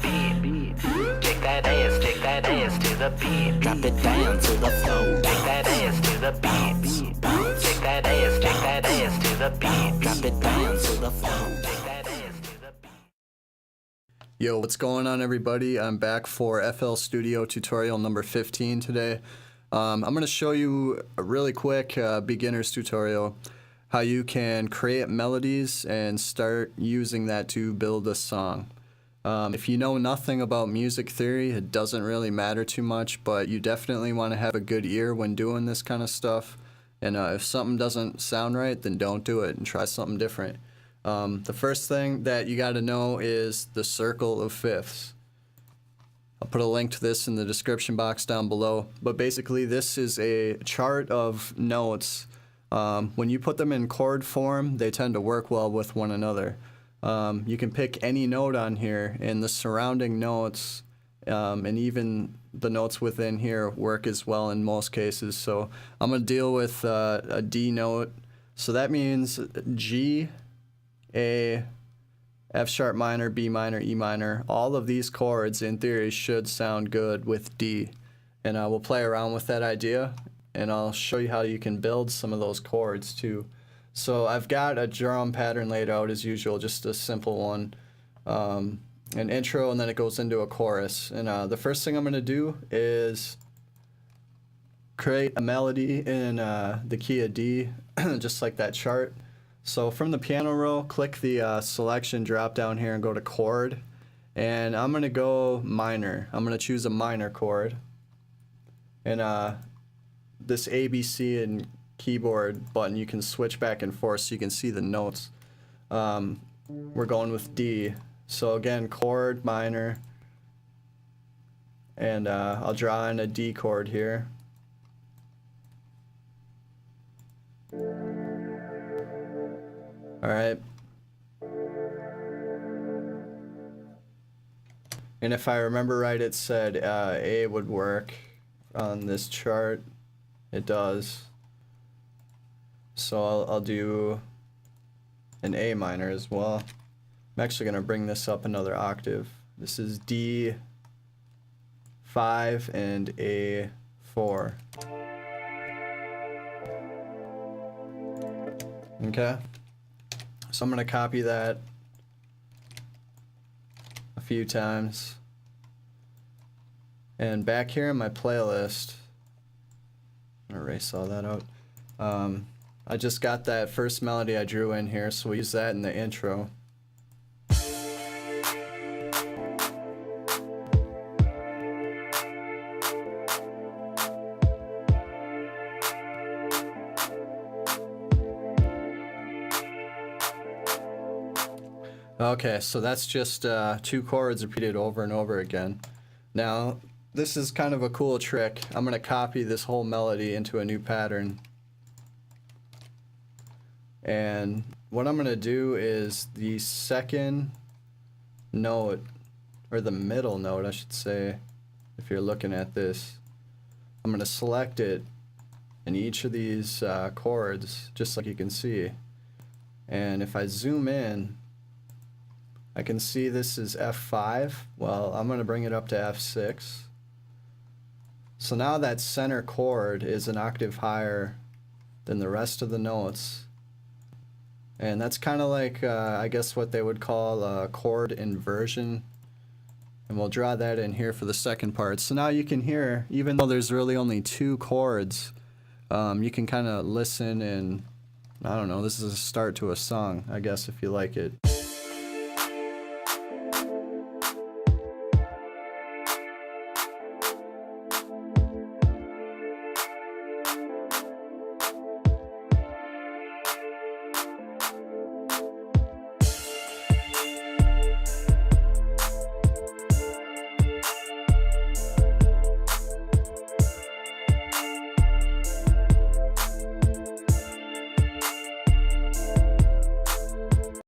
beat. Shake that ass to the beat. Drop it down to the floor. Shake that ass to the beat. Shake that ass to the beat. Drop it down to the floor. Shake that ass to the beat. Yo, what's going on, everybody? I'm back for FL Studio tutorial number 15 today. I'm going to show you a really quick beginner's tutorial how you can create melodies and start using that to build a song. If you know nothing about music theory, it doesn't really matter too much, but you definitely want to have a good ear when doing this kind of stuff. And if something doesn't sound right, then don't do it and try something different. The first thing that you got to know is the circle of fifths. I'll put a link to this in the description box down below. But basically, this is a chart of notes. When you put them in chord form, they tend to work well with one another. You can pick any note on here, and the surrounding notes and even the notes within here work as well in most cases. So I'm going to deal with a D note. So that means G, A, F sharp minor, B minor, E minor. All of these chords in theory should sound good with D. And we'll play around with that idea, and I'll show you how you can build some of those chords too. So I've got a drum pattern laid out as usual, just a simple one. An intro, and then it goes into a chorus. And the first thing I'm going to do is create a melody in the key of D, just like that chart. So from the piano roll, click the selection drop down here and go to chord. And I'm going to go minor. I'm going to choose a minor chord. And this A, B, C, and keyboard button, you can switch back and forth so you can see the notes. We're going with D. So again, chord, minor. And I'll draw in a D chord here. Alright. And if I remember right, it said A would work on this chart. It does. So I'll do an A minor as well. I'm actually going to bring this up another octave. This is D5 and A4. Okay. So I'm going to copy that a few times. And back here in my playlist, I'm going to erase all that out. I just got that first melody I drew in here, so we'll use that in the intro. Okay, so that's just two chords repeated over and over again. Now, this is kind of a cool trick. I'm going to copy this whole melody into a new pattern. And what I'm going to do is the second note, or the middle note, I should say, if you're looking at this, I'm going to select it in each of these chords, just like you can see. And if I zoom in, I can see this is F5. Well, I'm going to bring it up to F6. So now that center chord is an octave higher than the rest of the notes. And that's kind of like, I guess, what they would call a chord inversion. And we'll draw that in here for the second part. So now you can hear, even though there's really only two chords, you can kind of listen and, I don't know, this is a start to a song, I guess, if you like it.